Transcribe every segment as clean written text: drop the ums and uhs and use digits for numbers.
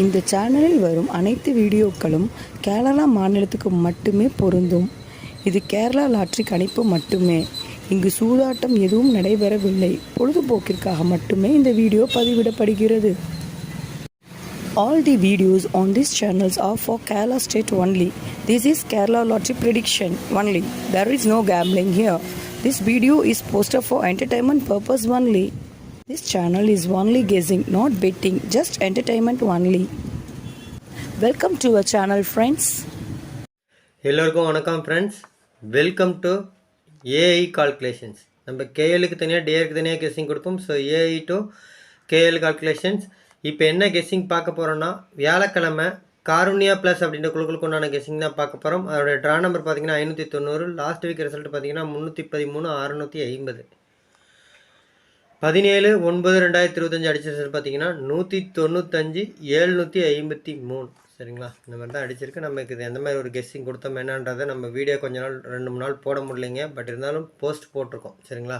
இந்த சேனலில் வரும் அனைத்து வீடியோக்களும் கேரளா மாநிலத்துக்கு மட்டுமே பொருந்தும். இது கேரளா லாட்டரி கணிப்பு மட்டுமே. இங்கு சூதாட்டம் எதுவும் நடைபெறவில்லை. பொழுதுபோக்கிற்காக மட்டுமே இந்த video பதிவிடப்படுகிறது. All the videos on these channels are for Kerala state only. This is Kerala lottery prediction only. There is no gambling here. This video is posted for entertainment purpose only. This channel is only guessing, not betting, just entertainment only. Welcome to our channel, friends. எல்லோருக்கும் வணக்கம் friends. Welcome to AI calculations. நம்ம கேஎலுக்கு தனியாக டிஏருக்கு தனியாக guessing கொடுப்போம். So AI to KL calculations. இப்போ என்ன guessing பார்க்க போகிறோன்னா, வியாழக்கிழமை காருண்யா ப்ளஸ் அப்படின்ற குழுக்களுக்கு உண்டான கெஸ்ஸிங் தான் பார்க்க போகிறோம். அதோட ட்ரா நம்பர் பார்த்தீங்கன்னா 590. லாஸ்ட் வீக் ரிசல்ட் பார்த்தீங்கன்னா 313 650. 17/9/2025 அடிச்ச ரிசல்ட் பார்த்தீங்கன்னா 195 753. சரிங்களா, இந்த மாதிரி தான் அடிச்சிருக்கு. நமக்கு இது எந்த மாதிரி ஒரு கெஸ்ஸிங் கொடுத்தோம் என்னன்றதை நம்ம வீடியோ கொஞ்ச நாள் 2-3 நாள் போட முடியலைங்க. பட் இருந்தாலும் போஸ்ட் போட்டிருக்கோம். சரிங்களா,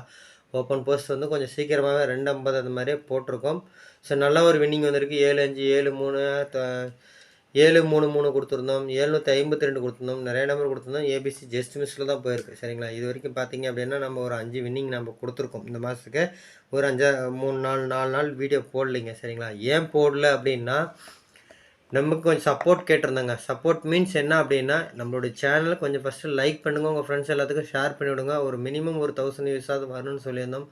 ஓப்பன் போஸ்ட் வந்து கொஞ்சம் சீக்கிரமாகவே 250 அந்த மாதிரியே போட்டிருக்கோம். ஸோ நல்ல ஒரு வின்னிங் வந்திருக்கு. 75 73 733 கொடுத்துருந்தோம். 752 கொடுத்துருந்தோம். நிறைய நம்பர் கொடுத்துருந்தோம். ஏபிசி ஜஸ்ட் மிஸ்ஸில் தான் போயிருக்கு. சரிங்களா, இது வரைக்கும் பார்த்தீங்க அப்படின்னா நம்ம ஒரு 5 வின்னிங் நம்ம கொடுத்துருக்கோம். இந்த மாதத்துக்கு ஒரு 4 நாள் வீடியோ போடலைங்க. சரிங்களா, ஏன் போடல அப்படின்னா, நமக்கு கொஞ்சம் சப்போர்ட் கேட்டிருந்தாங்க. சப்போர்ட் மீன்ஸ் என்ன அப்படின்னா, நம்மளுடைய சேனலை கொஞ்சம் ஃபஸ்ட்டு லைக் பண்ணுங்கள், உங்கள் ஃப்ரெண்ட்ஸ் எல்லாத்துக்கும் ஷேர் பண்ணிவிடுங்க. ஒரு மினிமம் ஒரு 1000 வியூஸாவது வரணும்னு சொல்லியிருந்தோம்.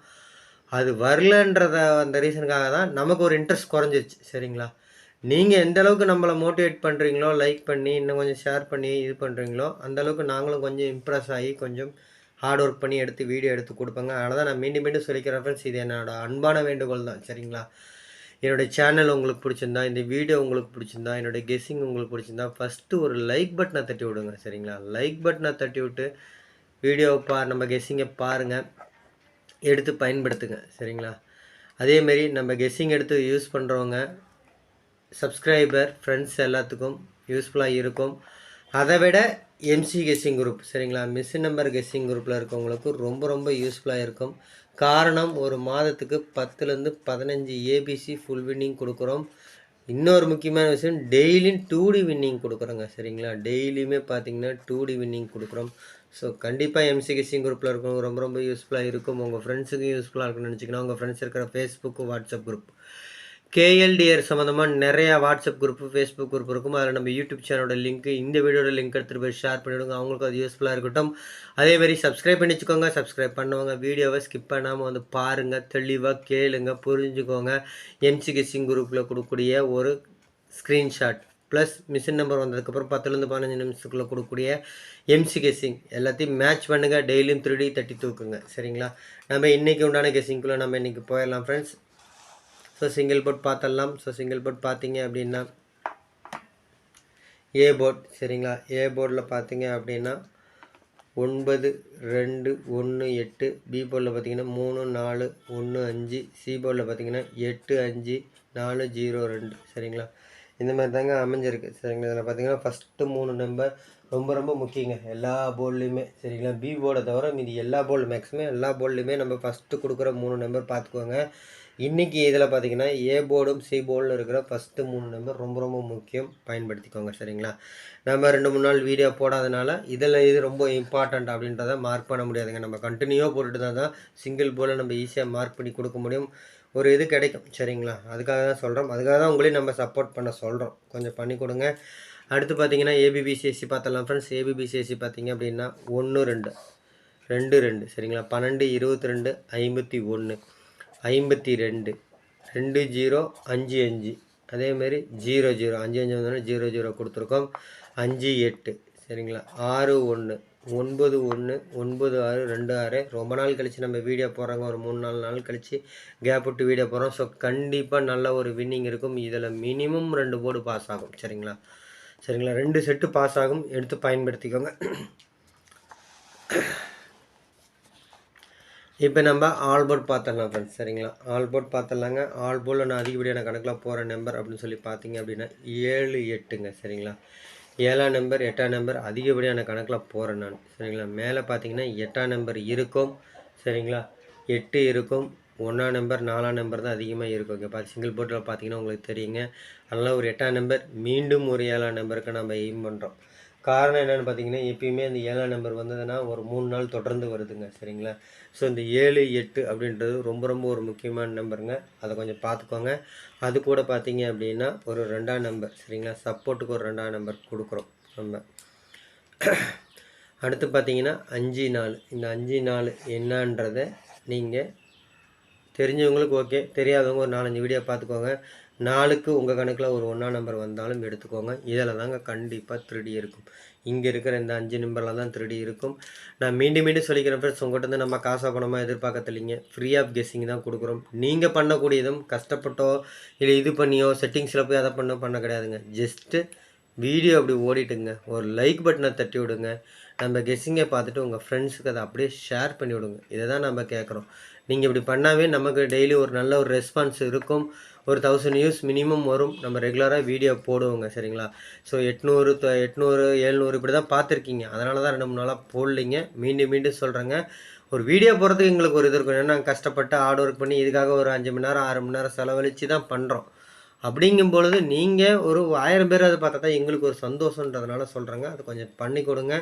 அது வரலன்றத அந்த ரீசனுக்காக தான் நமக்கு ஒரு இன்ட்ரெஸ்ட் குறைஞ்சிருச்சு. சரிங்களா, நீங்கள் எந்த அளவுக்கு நம்மளை மோட்டிவேட் பண்ணுறீங்களோ, லைக் பண்ணி இன்னும் கொஞ்சம் ஷேர் பண்ணி இது பண்ணுறீங்களோ, அந்தளவுக்கு நாங்களும் கொஞ்சம் இம்ப்ரெஸ் ஆகி கொஞ்சம் ஹார்ட் ஒர்க் பண்ணி எடுத்து வீடியோ எடுத்து கொடுப்பேங்க. அதனால் தான் நான் மீண்டும் சொல்லிக்கிறேன் ஃப்ரெண்ட்ஸ், இது என்னோட அன்பான வேண்டுகோள் தான். சரிங்களா, என்னுடைய சேனல் உங்களுக்கு பிடிச்சிருந்தா, இந்த வீடியோ உங்களுக்கு பிடிச்சிருந்தா, என்னுடைய கெஸ்ஸிங் உங்களுக்கு பிடிச்சிருந்தா, ஃபஸ்ட்டு ஒரு லைக் பட்டனை தட்டி விடுங்க. சரிங்களா, லைக் பட்டனை தட்டி விட்டு வீடியோவை நம்ம கெஸ்ஸிங்கை பாருங்கள், எடுத்து பயன்படுத்துங்க. சரிங்களா, அதேமாரி நம்ம கெஸ்ஸிங் எடுத்து யூஸ் பண்ணுறவங்க சப்ஸ்கிரைபர் ஃப்ரெண்ட்ஸ் எல்லாத்துக்கும் யூஸ்ஃபுல்லாக இருக்கும். அதை விட எம்சி கெஸ்ஸிங் குரூப், சரிங்களா, மிஸ் நம்பர் கெஸ்ஸிங் குரூப்பில் இருக்கவங்களுக்கு ரொம்ப யூஸ்ஃபுல்லாக இருக்கும். காரணம், ஒரு மாதத்துக்கு 10லேருந்து 15 ஏபிசி ஃபுல் வின்னிங் கொடுக்குறோம். இன்னொரு முக்கியமான விஷயம், டெய்லியும் 2D வின்னிங் கொடுக்குறோங்க. சரிங்களா, டெய்லியுமே பார்த்தீங்கன்னா 2D வின்னிங் கொடுக்குறோம். ஸோ கண்டிப்பாக எம்சி கெஸ்ஸிங் குரூப்பில் இருக்கவங்க ரொம்ப யூஸ்ஃபுல்லாக இருக்கும். உங்கள் ஃப்ரெண்ட்ஸுக்கும் யூஸ்ஃபுல்லாக இருக்குன்னு நினச்சிங்கன்னா, உங்கள் ஃப்ரெண்ட்ஸ் இருக்கிற ஃபேஸ்புக்கு வாட்ஸ்அப் குரூப், கேஎல்டிஆர் சம்மந்தமாக நிறையா வாட்ஸ்அப் குரூப்பு ஃபேஸ்புக் குரூப் இருக்கும். அதில் நம்ம யூடியூப் சேனலோட லிங்க், இந்த வீடியோட லிங்க் எடுத்துகிட்டு போய் ஷேர் பண்ணிவிடுங்க. அவங்களுக்கு அது யூஸ்ஃபுல்லாக இருக்கட்டும். அதேமாதிரி சப்ஸ்கிரைப் பண்ணி வச்சுக்கோங்க. சப்ஸ்கிரைப் பண்ணுவாங்க, வீடியோவை ஸ்கிப் பண்ணாமல் வந்து பாருங்கள், தெளிவாக கேளுங்க, புரிஞ்சுக்கோங்க. எம்சி கெஸ்ஸிங் குரூப்பில் கொடுக்கக்கூடிய ஒரு ஸ்க்ரீன்ஷாட் ப்ளஸ் மிஷின் நம்பர் வந்ததுக்கப்புறம் 10லேருந்து 15 நிமிஷத்துக்குள்ளே கொடுக்கக்கூடிய எம்சி கெஸ்ஸிங் எல்லாத்தையும் மேட்ச் பண்ணுங்கள். டெய்லியும் 3D தட்டி தூக்குங்க. சரிங்களா, நம்ம இன்றைக்கி உண்டான கெஸ்ஸிங்குள்ளே நம்ம இன்றைக்கி போயிடலாம் ஃப்ரெண்ட்ஸ். ஸோ சிங்கிள் போர்ட் பார்த்துடலாம். ஸோ சிங்கிள் போர்ட் பார்த்தீங்க அப்படின்னா ஏ போர்ட். சரிங்களா, ஏ போர்டில் பார்த்தீங்க அப்படின்னா 9 2 1 8. பி போர்டில் பார்த்தீங்கன்னா 3 4 1 5. சி போர்டில் பார்த்தீங்கன்னா 8 5 4 0 2. சரிங்களா, இந்த மாதிரி தாங்க அமைஞ்சிருக்கு. சரிங்களா, இதில் பார்த்தீங்கன்னா ஃபஸ்ட்டு 3 நம்பர் ரொம்ப முக்கியங்க எல்லா போர்ட்லேயுமே. சரிங்களா, பி போர்டை தவிர மீதி எல்லா போர்டு மேக்ஸிமம் எல்லா போர்ட்லேயுமே நம்ம ஃபஸ்ட்டு கொடுக்குற 3 நம்பர் பார்த்துக்குவோங்க. இன்றைக்கி இதில் பார்த்தீங்கன்னா ஏ போர்டும் சி போர்டில் இருக்கிற ஃபஸ்ட்டு 3 நம்பர் ரொம்ப முக்கியம், பயன்படுத்திக்கோங்க. சரிங்களா, நம்ம 2-3 நாள் வீடியோ போடாதனால இதில் இது ரொம்ப இம்பார்ட்டண்ட் அப்படின்றத மார்க் பண்ண முடியாதுங்க. நம்ம கண்டினியூவாக போட்டுட்டு தான் சிங்கிள் போர்டில் நம்ம ஈஸியாக மார்க் பண்ணி கொடுக்க முடியும், ஒரு இது கிடைக்கும். சரிங்களா, அதுக்காக தான் சொல்கிறோம், அதுக்காக தான் உங்களையும் நம்ம சப்போர்ட் பண்ண சொல்கிறோம். கொஞ்சம் பண்ணி கொடுங்க. அடுத்து பார்த்தீங்கன்னா ஏபிபிசிஎஸ்சி பார்த்துடலாம் ஃப்ரெண்ட்ஸ். ஏபிபிசிஎஸ்சி பார்த்தீங்க அப்படின்னா 1 2 2 2. சரிங்களா, 12 22 51 52 20 5 5. அதேமாரி 0 0 5 5 வந்தோடனே 0 0 கொடுத்துருக்கோம். 5 8. சரிங்களா, 6 1 9 1 9 6 2 6. ரொம்ப நாள் கழித்து நம்ம வீடியோ போடுறாங்க, ஒரு 3-4 நாள் கழித்து கேப் விட்டு வீடியோ போடுறோம். ஸோ கண்டிப்பாக நல்ல ஒரு வின்னிங் இருக்கும். இதில் மினிமம் 2 போர்டு பாஸ் ஆகும். சரிங்களா, 2 செட்டு பாஸ் ஆகும், எடுத்து பயன்படுத்திக்கோங்க. இப்போ நம்ம ஆல் போர்ட் பார்த்துடலாம் ஃப்ரெண்ட்ஸ். சரிங்களா, ஆல் போர்ட் பார்த்துடலாங்க. ஆல் போர்டில் நான் அதிகப்படியான கணக்கில் போகிற நம்பர் அப்படின்னு சொல்லி பார்த்தீங்க அப்படின்னா 7 8ங்க. சரிங்களா, 7ஆம் நம்பர் 8ஆம் நம்பர் அதிகப்படியான கணக்கில் போகிறேன் நான். சரிங்களா, மேலே பார்த்தீங்கன்னா 8ஆம் நம்பர் இருக்கும். சரிங்களா, 8 இருக்கும், 1ஆம் நம்பர் 4ஆம் நம்பர் தான் அதிகமாக இருக்கும். இங்கே சிங்கிள் போர்ட்டில் பார்த்தீங்கன்னா உங்களுக்கு தெரியுங்க. அதனால் ஒரு 8ஆம் நம்பர் மீண்டும் ஒரு 7ஆம் நம்பருக்கு நம்ம எய்ம் பண்ணுறோம். காரணம் என்னென்னு பார்த்தீங்கன்னா, எப்பயுமே அந்த 7ஆம் நம்பர் வந்ததுன்னா ஒரு 3 நாள் தொடர்ந்து வருதுங்க. சரிங்களா? ஸோ இந்த 7, 8 அப்படின்றது ரொம்ப ரொம்ப ஒரு முக்கியமான நம்பருங்க. அதை கொஞ்சம் பார்த்துக்கோங்க. அது கூட பார்த்தீங்க அப்படின்னா ஒரு 2ஆம் நம்பர், சரிங்களா? சப்போர்ட்டுக்கு ஒரு 2ஆம் நம்பர் கொடுக்குறோம் நம்ம. அடுத்து பார்த்தீங்கன்னா 5, 4. இந்த 5, 4 என்னன்றதை நீங்கள் தெரிஞ்சவங்களுக்கு ஓகே, தெரியாதவங்க ஒரு 4, 5 வீடியோ பார்த்துக்கோங்க. 4க்கு உங்கள் கணக்கில் ஒரு 1ஆம் நம்பர் வந்தாலும் எடுத்துக்கோங்க. இதில் தாங்க கண்டிப்பாக 3D இருக்கும். இங்கே இருக்கிற இந்த 5 நம்பரில் தான் 3D இருக்கும். நான் மீண்டும் மீண்டும் சொல்லிக்கிறேன் ஃப்ரெண்ட்ஸ், உங்கள்கிட்ட நம்ம காசா பணமாக எதிர்பார்க்கறதில்லைங்க. ஃப்ரீ ஆஃப் கெஸ்ஸிங் தான் கொடுக்குறோம். நீங்கள் பண்ணக்கூடியதும் கஷ்டப்பட்டோ இல்லை இது பண்ணியோ செட்டிங்ஸில் போய் அதை பண்ண கிடையாதுங்க. ஜஸ்ட்டு வீடியோ அப்படி ஓடிட்டுங்க, ஒரு லைக் பட்டனை தட்டி விடுங்க. நம்ம கெஸ்ஸிங்கை பார்த்துட்டு உங்கள் ஃப்ரெண்ட்ஸுக்கு அதை அப்படியே ஷேர் பண்ணி விடுங்க. இதை தான் நம்ம கேட்குறோம். நீங்கள் இப்படி பண்ணாவே நமக்கு டெய்லி ஒரு நல்ல ஒரு ரெஸ்பான்ஸ் இருக்கும். ஒரு 1000 வியூஸ் மினிமம் வரும். நம்ம ரெகுலராக வீடியோ போடுவோங்க. சரிங்களா? ஸோ 800, 700 இப்படி தான் பார்த்துருக்கீங்க. அதனால தான் 2, 3 நாளாக போடலிங்க. மீண்டும் மீண்டும் சொல்கிறேங்க, ஒரு வீடியோ போடுறதுக்கு எங்களுக்கு ஒரு இது இருக்கும். ஏன்னா நாங்கள் கஷ்டப்பட்டு ஹார்ட் ஒர்க் பண்ணி இதுக்காக ஒரு 5 மணி நேரம் 6 மணி நேரம் செலவழித்து தான் பண்ணுறோம். அப்படிங்கும் பொழுது நீங்கள் ஒரு 1000 பேர் அதை பார்த்தா தான் எங்களுக்கு ஒரு சந்தோஷன்றதுனால சொல்கிறேங்க. அது கொஞ்சம் பண்ணி கொடுங்க.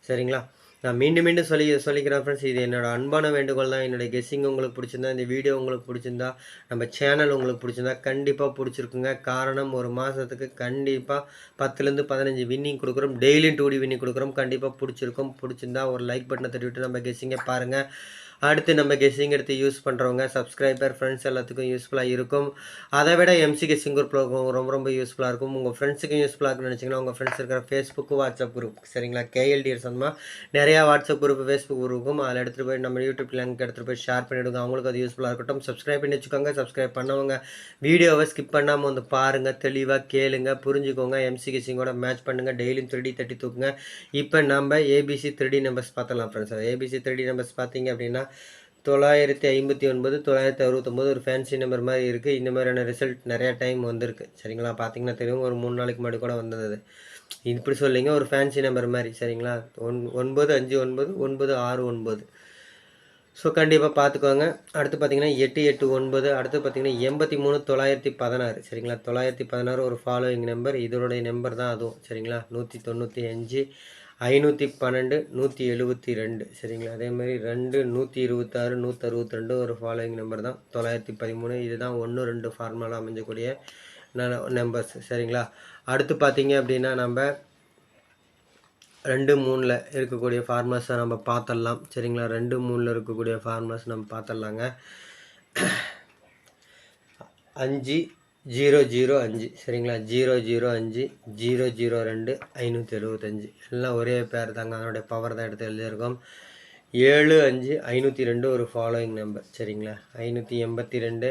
சரிங்களா? நான் மீண்டும் மீண்டும் சொல்லிக்கிறேன் ஃப்ரெண்ட்ஸ், இது என்னோடய அன்பான வேண்டுகோள் தான். என்னுடைய கெஸ்ஸிங் உங்களுக்கு பிடிச்சிருந்தா, இந்த வீடியோ உங்களுக்கு பிடிச்சிருந்தா, நம்ம சேனல் உங்களுக்கு பிடிச்சிருந்தா கண்டிப்பாக பிடிச்சிருக்குங்க. காரணம் ஒரு மாதத்துக்கு கண்டிப்பாக 10லேருந்து 15 வின்னிங் கொடுக்குறோம். டெய்லியும் 2D வின்னிங் கொடுக்குறோம். கண்டிப்பாக பிடிச்சிருக்கும். பிடிச்சிருந்தா ஒரு லைக் பட்டனை தட்டி விட்டு நம்ம கெஸ்ஸிங்கை பாருங்கள். அடுத்து நம்ம கெஸ்ஸிங் எடுத்து யூஸ் பண்ணுறவங்க சப்ஸ்கிரைபர் ஃப்ரெண்ட்ஸ் எல்லாத்துக்கும் யூஸ்ஃபுல்லாக இருக்கும். அதை விட எம்சி கெஸ்ஸிங் குரூப்பில் ரொம்ப ரொம்ப யூஸ்ஃபுல்லாக இருக்கும். உங்கள் ஃப்ரெண்ட்ஸுக்கும் யூஸ்ஃபுல்லாக இருக்குன்னு நினச்சிங்கன்னா உங்கள் ஃப்ரெண்ட்ஸ் இருக்கிற ஃபேஸ்புக்கு வாட்ஸ்அப் குரூப், சரிங்களா? கேஎல்டிஆர் சொந்தமாக நிறையா வாட்ஸ்அப் குரூப் ஃபேஸ்புக் குரூப்பும் அதில் எடுத்துகிட்டு போய் நம்ம யூடியூப் லிங்க் எடுத்துகிட்டு போய் ஷேர் பண்ணிவிடுங்க. அவங்களுக்கு அது யூஸ்ஃபுல்லாக இருக்கட்டும். சப்ஸ்கிரைப் பண்ணி வச்சுக்கோங்க. சப்ஸ்கிரைப் பண்ணவங்க வீடியோவை ஸ்கிப் பண்ணாமல் வந்து பாருங்கள், தெளிவாக கேளுங்க, புரிஞ்சுக்கோங்க. எம்சி கெஸ்ஸிங்கோட மேட்ச் பண்ணுங்கள். டெய்லியும் 3D தட்டி தூக்குங்க. இப்போ நம்ம ஏபிசி 3D நம்பர்ஸ் பார்த்தலாம் ஃப்ரெண்ட்ஸ். ஏபிசி 3D நம்பர்ஸ் பார்த்தீங்க அப்படின்னா 959, 969 ஒரு ஃபேன்சி நம்பர் மாதிரி இருக்குது. இந்த மாதிரியான ரிசல்ட் நிறையா டைம் வந்திருக்கு. சரிங்களா? பார்த்தீங்கன்னா தெரியும், ஒரு 3 நாளைக்கு முன்னாடி கூட வந்தது. இப்படி சொல்லிங்க, ஒரு ஃபேன்சி நம்பர் மாதிரி. சரிங்களா? 959 969. ஸோ கண்டிப்பாக பார்த்துக்கோங்க. அடுத்து பார்த்தீங்கன்னா 889. அடுத்து பார்த்தீங்கன்னா 83 916. சரிங்களா? 916 ஒரு ஃபாலோயிங் நம்பர். இதனுடைய நம்பர் தான் அதுவும். சரிங்களா? 195 512 172. சரிங்களா? அதேமாதிரி 2 126 162 ஒரு ஃபாலோயிங் நம்பர் தான். 913. இதுதான் 1, 2 ஃபார்முலா அமைஞ்சக்கூடிய நம்பர்ஸ். சரிங்களா? அடுத்து பார்த்தீங்க அப்படின்னா நம்ம 2, 3ல் இருக்கக்கூடிய ஃபார்முலாஸை நம்ம பார்த்துடலாம். சரிங்களா? 2, 3ல் இருக்கக்கூடிய ஃபார்முலாஸ் நம்ம பார்த்துடலாங்க. 5005. சரிங்களா? 005 002 575. எல்லாம் ஒரே பேர் தாங்க. அதனுடைய பவர் தான் எடுத்து எழுதியிருக்கோம். 75 502 ஒரு ஃபாலோயிங் நம்பர். சரிங்களா? 582.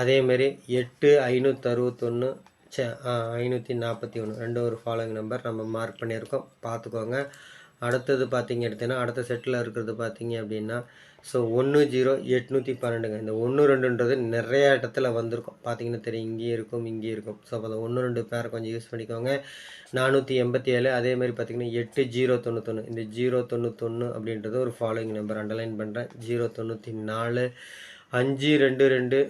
அதேமாரி 8 561 541 2 ஒரு ஃபாலோயிங் நம்பர் நம்ம மார்க் பண்ணியிருக்கோம். பார்த்துக்கோங்க. அடுத்தது பார்த்தீங்க எடுத்தீங்கன்னா அடுத்த செட்டில் இருக்கிறது பார்த்தீங்க அப்படின்னா ஸோ 10 812ங்க. இந்த 1, 2ன்றது நிறைய இடத்துல வந்திருக்கும். பார்த்தீங்கன்னா தெரியும், இங்கேயும் இருக்கும் இங்கேயும் இருக்கும். ஸோ அப்போ அந்த 1, 2 பேரை கொஞ்சம் யூஸ் பண்ணிக்கோங்க. 487. அதேமாதிரி பார்த்தீங்கன்னா 8091. இந்த 091 அப்படின்றது ஒரு ஃபாலோயிங் நம்பர் அண்டர்லைன் பண்ணுறேன். 094 522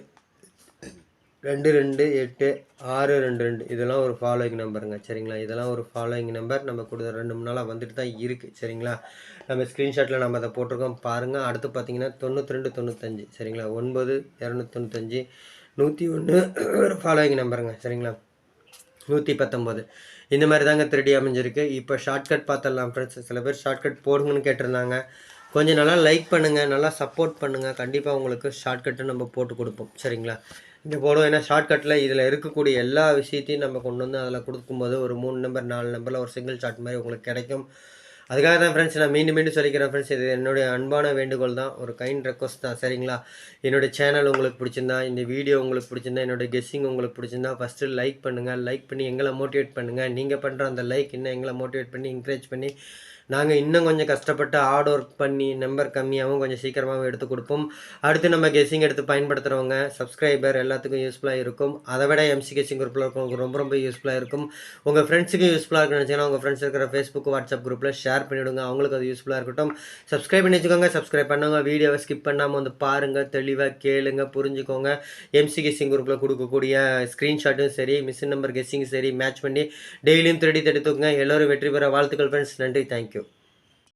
228 622. இதெல்லாம் ஒரு ஃபாலோயிங் நம்பருங்க. சரிங்களா? இதெல்லாம் ஒரு ஃபாலோயிங் நம்பர் நம்ம கொடுத்த 2, 3 நாளாக வந்துட்டு தான் இருக்குது. சரிங்களா? நம்ம ஸ்க்ரீன்ஷாட்டில் நம்ம அதை போட்டிருக்கோம் பாருங்கள். அடுத்து பார்த்தீங்கன்னா 92 95. சரிங்களா? 9 295 101 ஒரு ஃபாலோயிங் நம்பருங்க. சரிங்களா? 119. இந்த மாதிரி தாங்க 3D அமைஞ்சிருக்கு. இப்போ ஷார்ட்கட் பார்த்துடலாம் ஃப்ரெண்ட்ஸ். சில பேர் ஷார்ட்கட் போடுங்கன்னு கேட்டிருந்தாங்க. கொஞ்சம் நல்லா லைக் பண்ணுங்கள், நல்லா சப்போர்ட் பண்ணுங்கள். கண்டிப்பாக உங்களுக்கு ஷார்ட்கட்டு நம்ம போட்டு கொடுப்போம். சரிங்களா? இங்கே போடுவோம். ஏன்னா ஷார்ட்கட்டில் இதில் இருக்கக்கூடிய எல்லா விஷயத்தையும் நம்ம கொண்டு வந்து அதில் கொடுக்கும்போது ஒரு 3 நம்பர் 4 நம்பரில் ஒரு சிங்கிள் ஷார்ட் மாதிரி உங்களுக்கு கிடைக்கும். அதுக்காக தான் ஃப்ரெண்ட்ஸ் நான் மீண்டும் மீண்டும் சொல்லிக்கிறேன் ஃப்ரெண்ட்ஸ், இது என்னுடைய அன்பான வேண்டுகோள் தான், ஒரு கைண்ட் ரெக்வஸ்ட் தான். சரிங்களா? என்னுடைய சேனல் உங்களுக்கு பிடிச்சிருந்தா, இந்த வீடியோ உங்களுக்கு பிடிச்சிருந்தா, என்னுடைய கெஸ்ஸிங் உங்களுக்கு பிடிச்சிருந்தா ஃபஸ்ட்டு லைக் பண்ணுங்கள். லைக் பண்ணி எங்களை மோட்டிவேட் பண்ணுங்கள். நீங்கள் பண்ணுற அந்த லைக் இன்னும் எங்களை மோட்டிவேட் பண்ணி என்கரேஜ் பண்ணி நாங்கள் இன்னும் கொஞ்சம் கஷ்டப்பட்டு ஹார்ட் ஒர்க் பண்ணி நம்பர் கம்மியாகவும் கொஞ்சம் சீக்கிரமாகவும் எடுத்து கொடுப்போம். அடுத்து நம்ம கெஸ்ஸிங் எடுத்து பயன்படுத்துகிறவங்க சப்ஸ்கிரைபர் எல்லாத்துக்கும் யூஸ்ஃபுல்லாக இருக்கும். அதை விட எம்சி கெஸ்ஸிங் குரூப்பில் இருக்கவங்களுக்கு ரொம்ப ரொம்ப யூஸ்ஃபுல்லாக இருக்கும். உங்கள் ஃப்ரெண்ட்ஸுக்கு யூஸ்ஃபுல்லாக இருக்குன்னு நினச்சிங்கன்னா உங்கள் ஃப்ரெண்ட்ஸ் இருக்கிற ஃபேஸ்புக் வாட்ஸ்அப் குரூப்பில் ஷேர் பண்ணிவிடுங்க. அவங்களுக்கு அது யூஸ்ஃபுல்லாக இருக்கட்டும். சப்ஸ்கிரைப் பண்ணி வச்சுக்கோங்க. சப்ஸ்கிரைப் பண்ணுங்க. வீடியோவை ஸ்கிப் பண்ணாமல் வந்து பாருங்கள், தெளிவாக கேளுங்க, புரிஞ்சுக்கோங்க. எம்சி கெஸ்ஸிங் குரூப்பில் கொடுக்கக்கூடிய ஸ்க்ரீன்ஷாட்டும் சரி, மிஷின் நம்பர் கெஸ்ஸிங் சரி மேட்ச் பண்ணி டெய்லியும் தேடி தூக்குங்க. எல்லோரும் வெற்றி பெற வாழ்த்துக்கள் ஃப்ரெண்ட்ஸ். நன்றி, தேங்க்யூ.